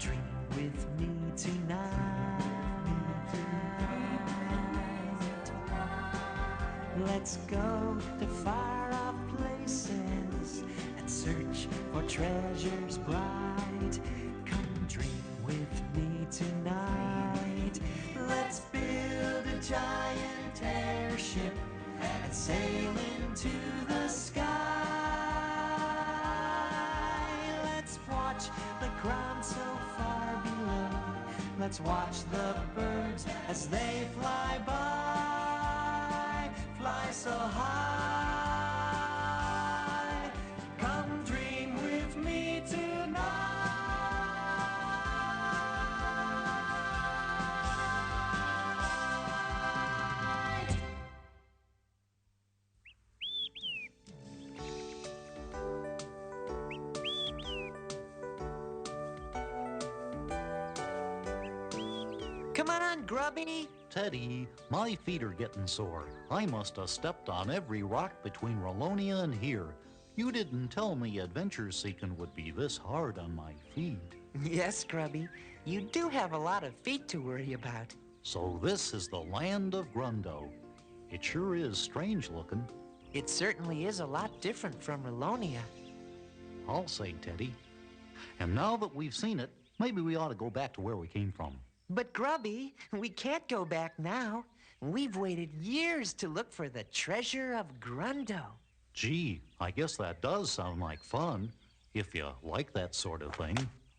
dream with me tonight. Let's go to far-off places and search for treasures bright. Come dream with me tonight. Let's build a giant airship and sail into the sky. Let's watch the ground so far below. Let's watch the birds as they fly by, fly so high. Come dream with me tonight. Come on, Grubby. Teddy, my feet are getting sore. I must have stepped on every rock between Rolonia and here. You didn't tell me adventure seeking would be this hard on my feet. Yes, Grubby. You do have a lot of feet to worry about. So this is the land of Grundo. It sure is strange looking. It certainly is a lot different from Rolonia. I'll say, Teddy. And now that we've seen it, maybe we ought to go back to where we came from. But Grubby, we can't go back now. We've waited years to look for the treasure of Grundo. Gee, I guess that does sound like fun, if you like that sort of thing,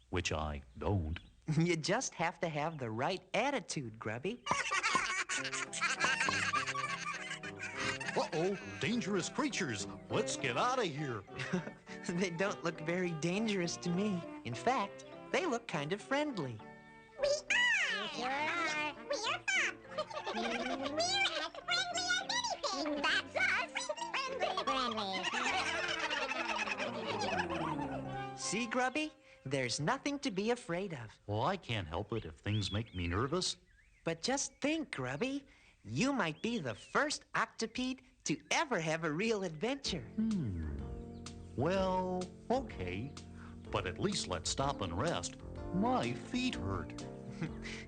which I don't. You just have to have the right attitude, Grubby. Uh-oh, dangerous creatures. Let's get out of here. They don't look very dangerous to me. In fact, they look kind of friendly. We are! We are fun! We're as friendly as anything! That's us! Friendly! See, Grubby? There's nothing to be afraid of. Well, I can't help it if things make me nervous. But just think, Grubby. You might be the first octopede to ever have a real adventure. Well, okay. But at least let's stop and rest. My feet hurt.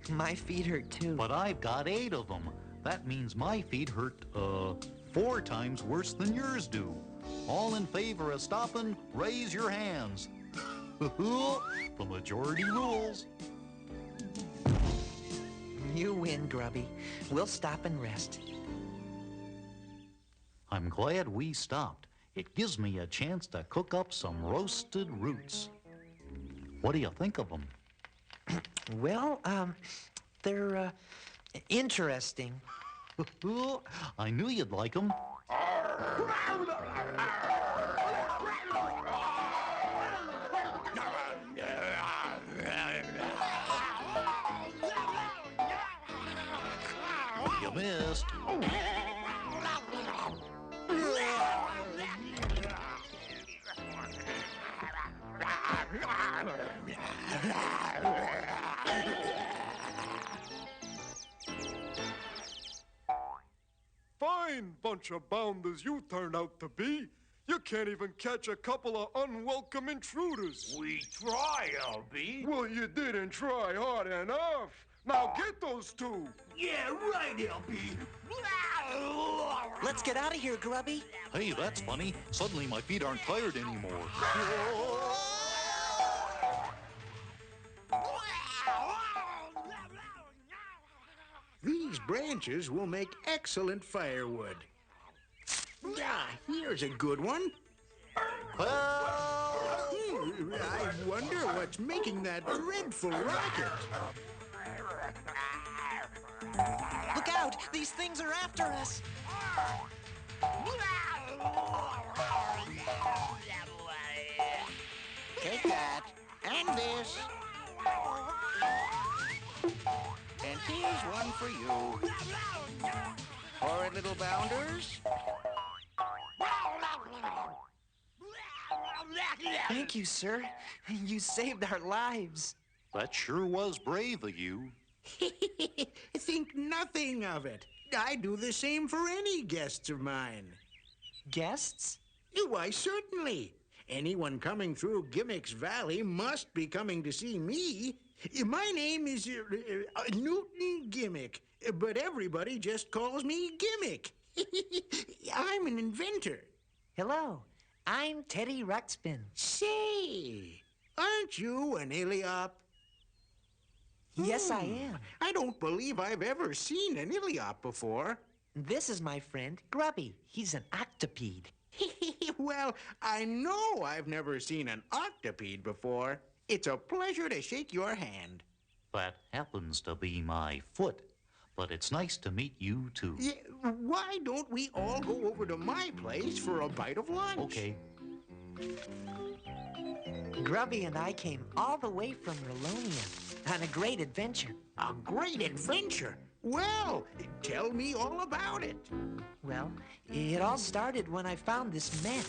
My feet hurt too. But I've got 8 of them. That means my feet hurt, 4 times worse than yours do. All in favor of stopping, raise your hands. The majority rules. You win, Grubby. We'll stop and rest. I'm glad we stopped. It gives me a chance to cook up some roasted roots. What do you think of them? Well, they're, interesting. I knew you'd like them. You missed. Fine bunch of bounders you turned out to be. You can't even catch a couple of unwelcome intruders. We try, LB. Well, you didn't try hard enough. Now get those 2. Yeah, right, LB. Let's get out of here, Grubby. Hey, that's funny. Suddenly my feet aren't tired anymore. These branches will make excellent firewood. Ah, here's a good one. I wonder what's making that dreadful racket. Look out! These things are after us! Take that, and this. And here's one for you. Horrid little bounders. Thank you, sir. You saved our lives. That sure was brave of you. Think nothing of it. I do the same for any guests of mine. Guests? Why, certainly. Anyone coming through Gimmick's Valley must be coming to see me. My name is Newton Gimmick, but everybody just calls me Gimmick. I'm an inventor. Hello, I'm Teddy Ruxpin. Say, aren't you an Iliop? Yes, I am. I don't believe I've ever seen an Iliop before. This is my friend, Grubby. He's an octopede. Well, I know I've never seen an octopede before. It's a pleasure to shake your hand. That happens to be my foot. But it's nice to meet you, too. Yeah, why don't we all go over to my place for a bite of lunch? Okay. Grubby and I came all the way from Relonia on a great adventure. A great adventure. Well, tell me all about it. Well, it all started when I found this map.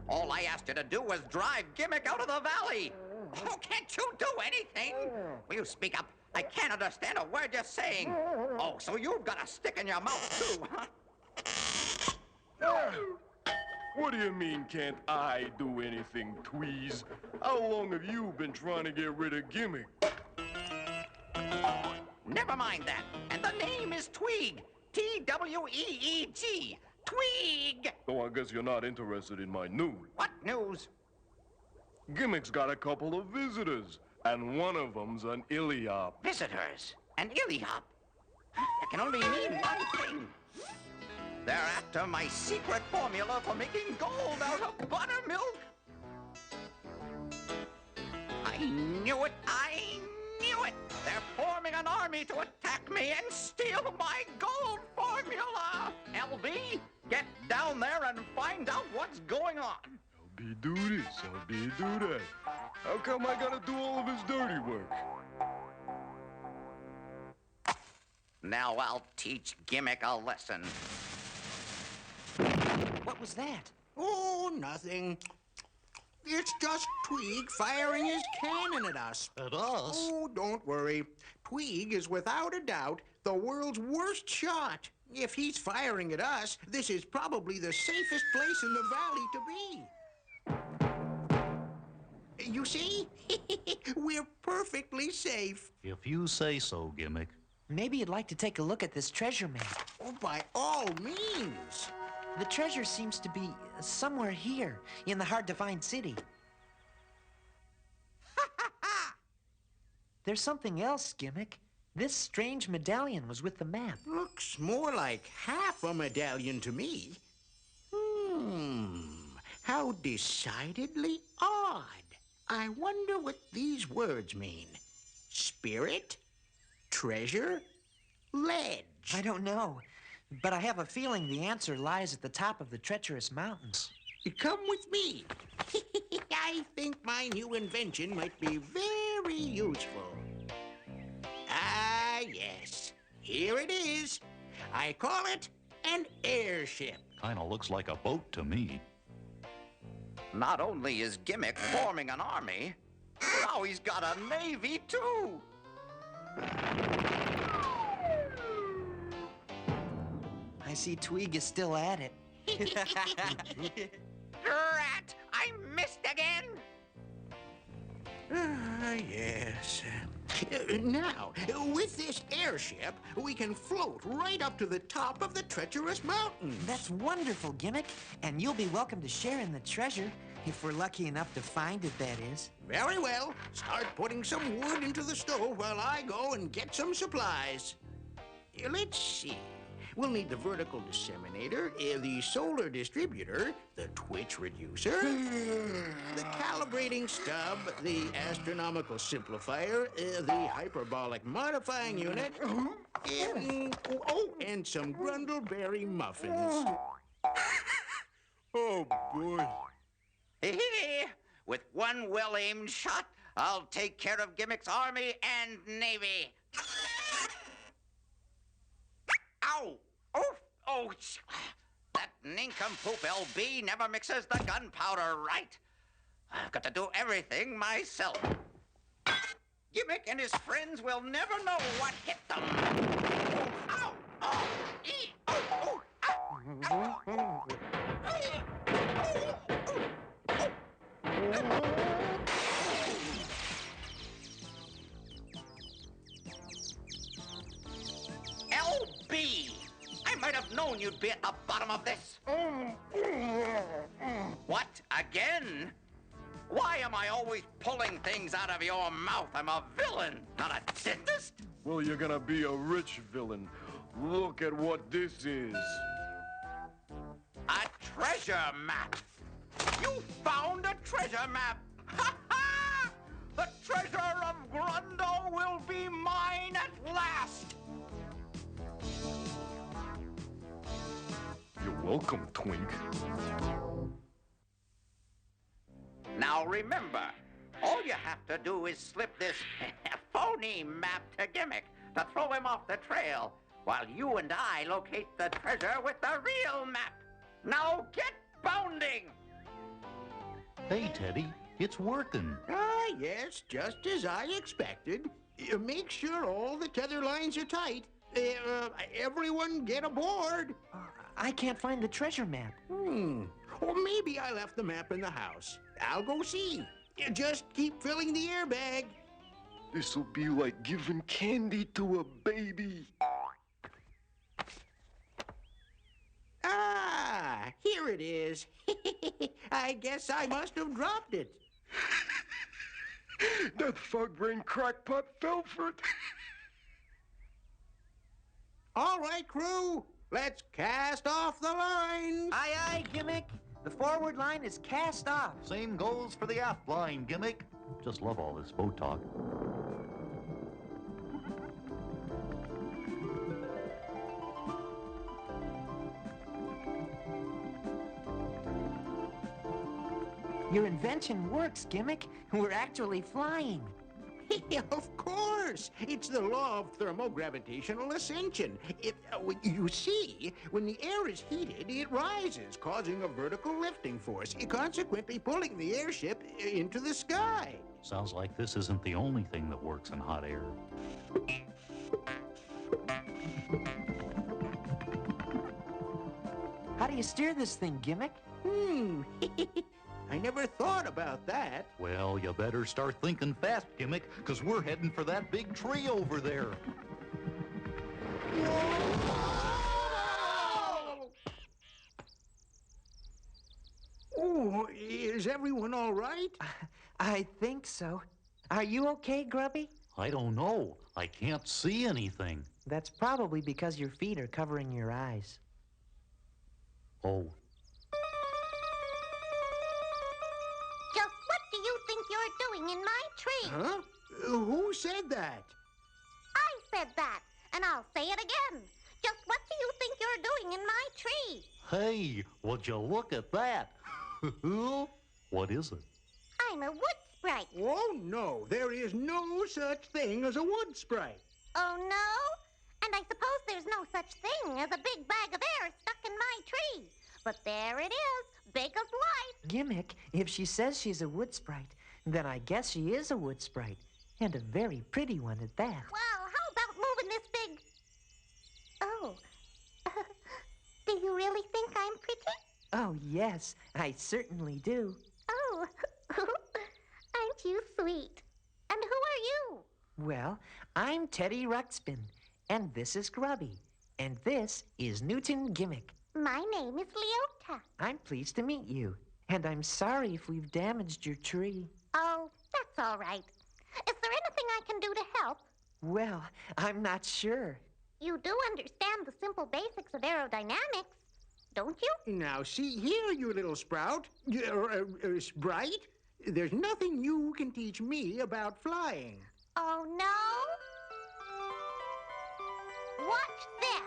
All I asked you to do was drive Gimmick out of the valley. Oh, can't you do anything? Will you speak up? I can't understand a word you're saying. Oh, so you've got a stick in your mouth, too, huh? What do you mean, can't I do anything, Tweez? How long have you been trying to get rid of Gimmick? Never mind that. And the name is Tweeg. T-W-E-E-G. Tweeg! Oh, I guess you're not interested in my news. What news? Gimmick's got a couple of visitors, and one of them's an Iliop. Visitors. An Iliop. That can only mean one thing. They're after my secret formula for making gold out of buttermilk. I knew it. I knew it. They're forming an army to attack me and steal my gold formula. LB, get down there and find out what's going on. I'll be do this, I'll be do that. How come I gotta do all of his dirty work? Now I'll teach Gimmick a lesson. What was that? Oh, nothing. It's just Tweeg firing his cannon at us. At us? Oh, don't worry. Tweeg is without a doubt the world's worst shot. If he's firing at us, this is probably the safest place in the valley to be. You see? We're perfectly safe. If you say so, Gimmick. Maybe you'd like to take a look at this treasure map. Oh, by all means. The treasure seems to be somewhere here, in the hard-to-find city. There's something else, Gimmick. This strange medallion was with the map. Looks more like half a medallion to me. How decidedly odd. I wonder what these words mean. Spirit? Treasure? Ledge? I don't know, but I have a feeling the answer lies at the top of the treacherous mountains. Come with me. I think my new invention might be very useful. Ah, yes. Here it is. I call it an airship. Kinda looks like a boat to me. Not only is Gimmick forming an army, now he's got a navy, too. I see Tweeg is still at it. Drat! I missed again! Ah, yes. Now, with this airship, we can float right up to the top of the treacherous mountains. That's wonderful, Gimmick. And you'll be welcome to share in the treasure, if we're lucky enough to find it, that is. Very well. Start putting some wood into the stove while I go and get some supplies. Let's see. We'll need the vertical disseminator, the solar distributor, the twitch reducer, the calibrating stub, the astronomical simplifier, the hyperbolic modifying unit, and some grundleberry muffins. Oh, boy. With one well-aimed shot, I'll take care of Gimmick's army and navy. Ow! Oof! Oh, that nincompoop LB never mixes the gunpowder right. I've got to do everything myself. Gimmick and his friends will never know what hit them. Ow! Oh! Ee! Oh! Oh! Ow! Ow! LB! I might have known you'd be at the bottom of this. What? Again? Why am I always pulling things out of your mouth? I'm a villain, not a dentist. Well, you're gonna be a rich villain. Look at what this is. A treasure map. You found a treasure map. Ha ha! The treasure of Grundo will be mine at last. You're welcome, Twink. Now remember, all you have to do is slip this phony map to Gimmick to throw him off the trail, while you and I locate the treasure with the real map. Now get bounding! Hey, Teddy, it's working. Ah, yes, just as I expected. Make sure all the tether lines are tight. Everyone get aboard. I can't find the treasure map. Or maybe I left the map in the house. I'll go see. You just keep filling the airbag. This'll be like giving candy to a baby. Ah, here it is. I guess I must have dropped it. That fog brain crackpot fell for it. All right, crew. Let's cast off the lines. Aye, aye, Gimmick. The forward line is cast off. Same goes for the aft line, Gimmick. Just love all this boat talk. Your invention works, Gimmick. We're actually flying. Of course. It's the law of thermogravitational ascension. You see, when the air is heated, it rises, causing a vertical lifting force, consequently pulling the airship into the sky. Sounds like this isn't the only thing that works in hot air. How do you steer this thing, Gimmick? I never thought about that. Well, you better start thinking fast, Gimmick, because we're heading for that big tree over there. Oh, is everyone all right? I think so. Are you okay, Grubby? I don't know. I can't see anything. That's probably because your feet are covering your eyes. Oh, Just what do you think you're doing in my tree? Huh? Who said that? I said that, and I'll say it again. Just what do you think you're doing in my tree? hey, would you look at that? What is it? I'm a wood sprite. Oh, no. There is no such thing as a wood sprite. Oh, no? And I suppose there's no such thing as a big bag of air stuck in my tree. But there it is, big as life. Gimmick, if she says she's a wood sprite, then I guess she is a wood sprite. And a very pretty one at that. Well, how about moving this big... Oh. Do you really think I'm pretty? Oh, yes, I certainly do. Oh. Aren't you sweet? And who are you? Well, I'm Teddy Ruxpin, and this is Grubby, and this is Newton Gimmick. My name is Leota. I'm pleased to meet you, and I'm sorry if we've damaged your tree. Oh, that's all right. Is there anything I can do to help? Well, I'm not sure. You do understand the simple basics of aerodynamics, don't you? Now, see here, you little sprout. Sprite. There's nothing you can teach me about flying. Oh, no? Watch this.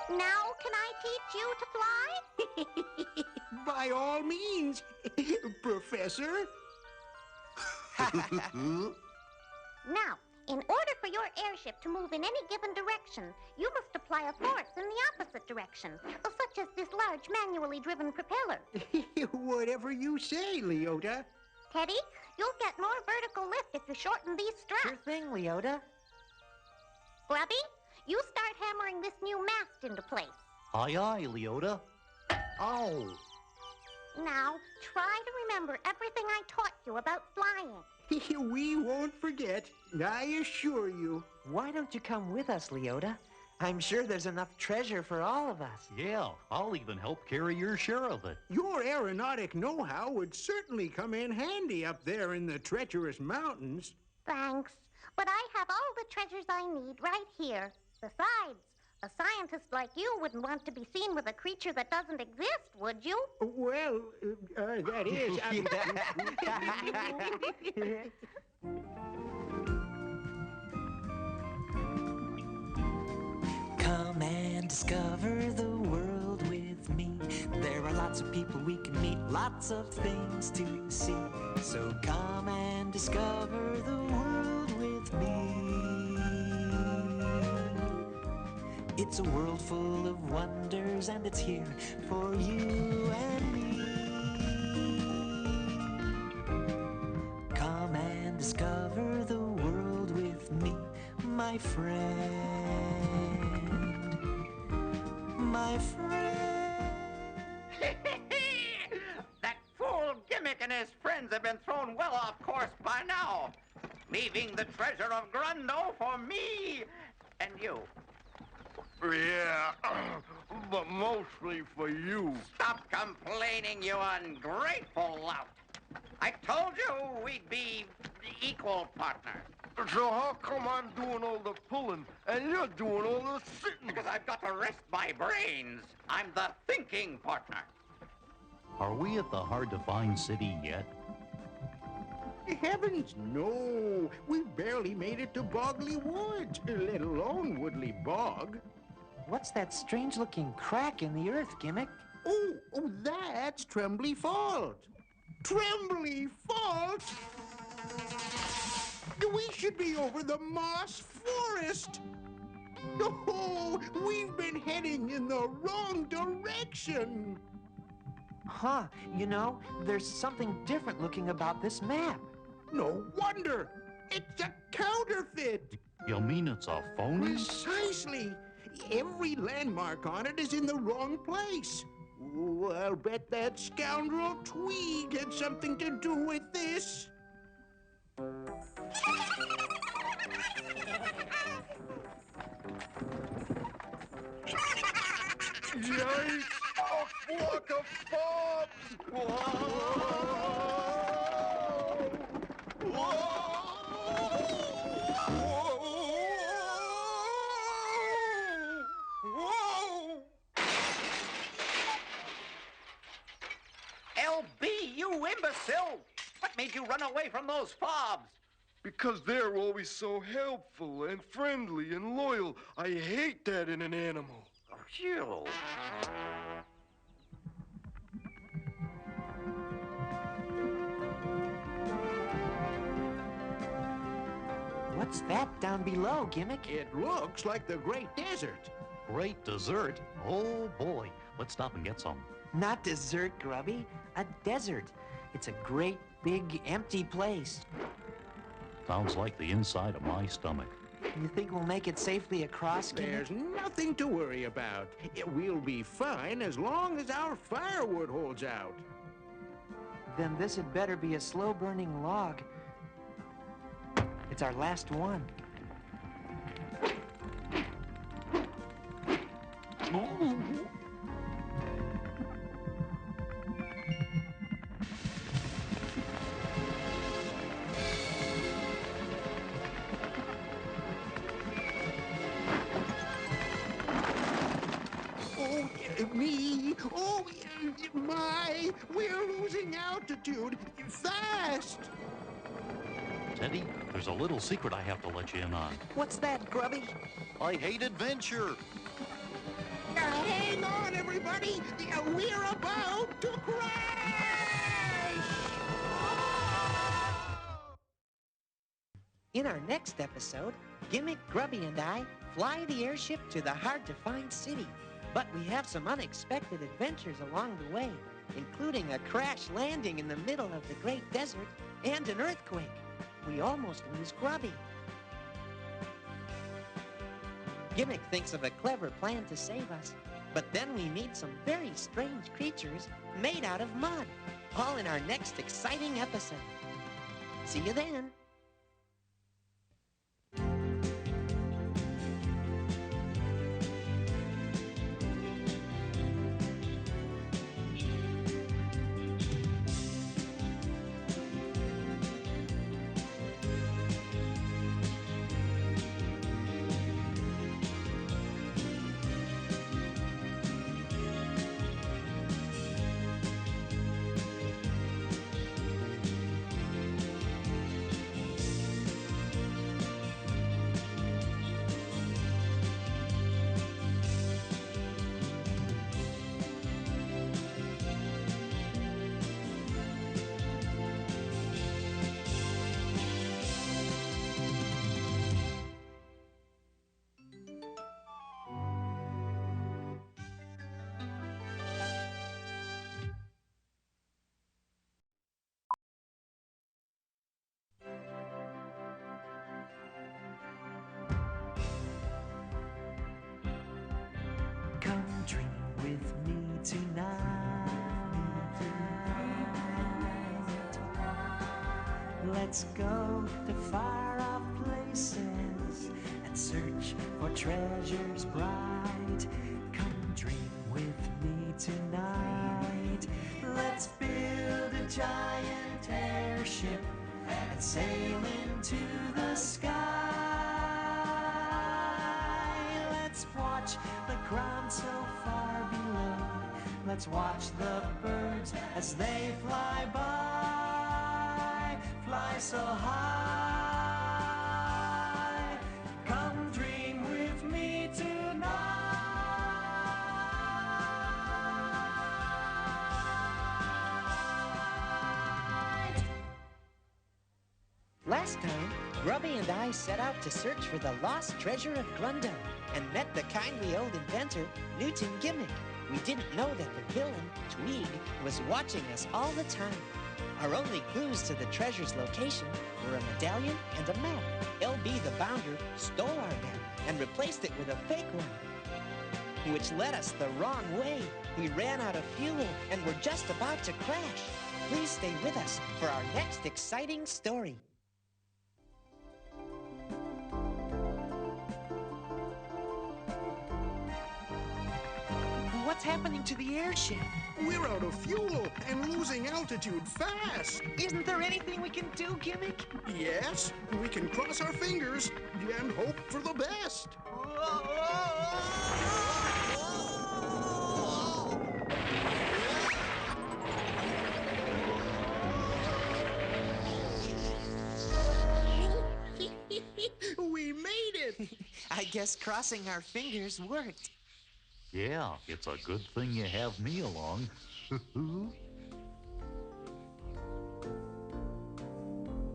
Now, can I teach you to fly? By all means, Professor. Now, in order for your airship to move in any given direction, you must apply a force in the opposite direction, such as this large manually driven propeller. Whatever you say, Leota. Teddy, you'll get more vertical lift if you shorten these straps. Sure thing, Leota. Grubby, you start hammering this new mast into place. Aye, aye, Leota. Ow! Now, try to remember everything I taught you about flying. We won't forget, I assure you. Why don't you come with us, Leota? I'm sure there's enough treasure for all of us. Yeah, I'll even help carry your share of it. Your aeronautic know-how would certainly come in handy up there in the treacherous mountains. Thanks, but I have all the treasures I need right here. Besides, a scientist like you wouldn't want to be seen with a creature that doesn't exist, would you? Well, that is... Come and discover the world with me. There are lots of people we can meet, lots of things to see. So come and discover the world with me. It's a world full of wonders, and it's here for you and me. Come and discover the world with me, my friend. My friend. That fool Gimmick and his friends have been thrown well off course by now, leaving the treasure of Grundo for me and you. Yeah, but mostly for you. Stop complaining, you ungrateful lout. I told you we'd be equal partners. So how come I'm doing all the pulling and you're doing all the sitting? Because I've got to rest my brains. I'm the thinking partner. Are we at the hard-to-find city yet? Heavens, no. We've barely made it to Boggly Woods, let alone Woodley Bog. What's that strange-looking crack in the earth, Gimmick? Oh, that's Trembly Fault. Trembly Fault? We should be over the Moss Forest. Oh, we've been heading in the wrong direction. Huh, you know, there's something different looking about this map. No wonder. It's a counterfeit. You mean it's a phony? Precisely. Every landmark on it is in the wrong place. Ooh, I'll bet that scoundrel Tweed had something to do with this. Yikes! A flock of fobs! Whoa! Whoa! LB, you imbecile! What made you run away from those fobs? Because they're always so helpful and friendly and loyal. I hate that in an animal. Oh, you. What's that down below, Gimmick? It looks like the Great Desert. Great dessert? Oh, boy. Let's stop and get some. Not dessert, Grubby. A desert. It's a great, big, empty place. Sounds like the inside of my stomach. You think we'll make it safely across, Gimmick? There's nothing to worry about. We'll be fine as long as our firewood holds out. Then this had better be a slow-burning log. It's our last one. Oh, me. Oh, my. We're losing altitude. Fast. Teddy, there's a little secret I have to let you in on. What's that, Grubby? I hate adventure. Hang on, everybody! We're about to crash! In our next episode, Gimmick, Grubby, and I fly the airship to the hard-to-find city. But we have some unexpected adventures along the way, including a crash landing in the middle of the Great Desert and an earthquake. We almost lose Grubby. Gimmick thinks of a clever plan to save us, but then we meet some very strange creatures made out of mud, all in our next exciting episode. See you then. Come dream with me tonight. Let's go to far off places and search for treasures bright. Come dream with me tonight. Let's build a giant airship and sail into the sky. Let's watch the ground so far below. Let's watch the birds as they fly by, fly so high. Come dream with me tonight. Last time, Grubby and I set out to search for the lost treasure of Grundo and met the kindly old inventor, Newton Gimmick. We didn't know that the villain, Tweeg, was watching us all the time. Our only clues to the treasure's location were a medallion and a map. LB the Bounder stole our map and replaced it with a fake one, which led us the wrong way. We ran out of fuel and were just about to crash. Please stay with us for our next exciting story. What's happening to the airship? We're out of fuel and losing altitude fast. Isn't there anything we can do, Gimmick? Yes, we can cross our fingers and hope for the best. We made it! I guess crossing our fingers worked. Yeah, it's a good thing you have me along.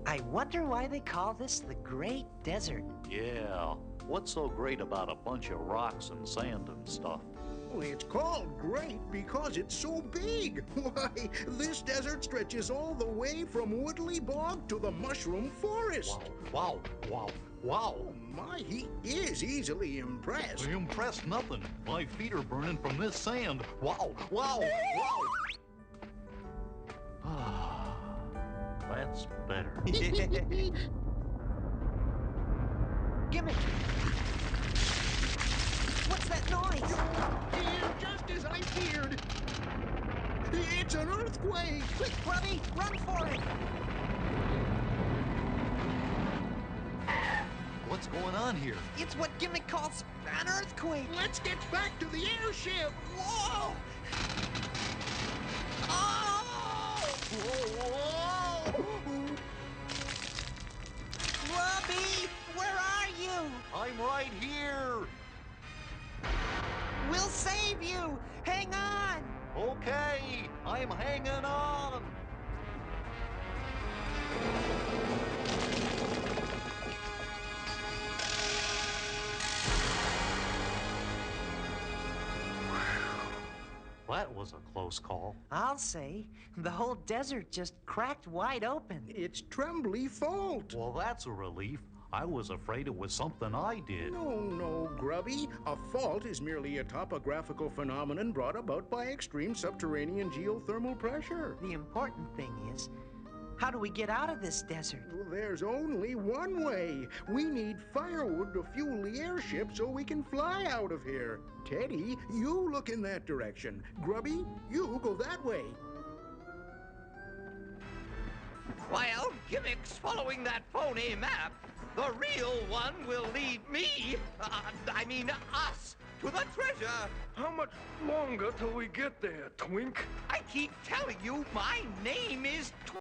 I wonder why they call this the Great Desert. Yeah, what's so great about a bunch of rocks and sand and stuff? Well, it's called great because it's so big. Why, this desert stretches all the way from Woodley Bog to the Mushroom Forest. Wow, wow, wow, wow. My, he is easily impressed. Impressed nothing. My feet are burning from this sand. Wow, wow, wow. That's better. Gimmick! What's that noise? And just as I feared, it's an earthquake. Quick, Grubby, run for it! What's going on here? It's what Gimmick calls an earthquake. Let's get back to the airship. Whoa! Oh! Whoa! Grubby, where are you? I'm right here. We'll save you! Hang on! Okay, I'm hanging on. That was a close call. I'll say, the whole desert just cracked wide open. It's Trembly fault. Well, that's a relief. I was afraid it was something I did. No, Grubby. A fault is merely a topographical phenomenon brought about by extreme subterranean geothermal pressure. The important thing is, how do we get out of this desert? Well, there's only one way. We need firewood to fuel the airship so we can fly out of here. Teddy, you look in that direction. Grubby, you go that way. While Gimmick's following that phony map, the real one will lead me, us, to the treasure. How much longer till we get there, Twink? I keep telling you, my name is Twink.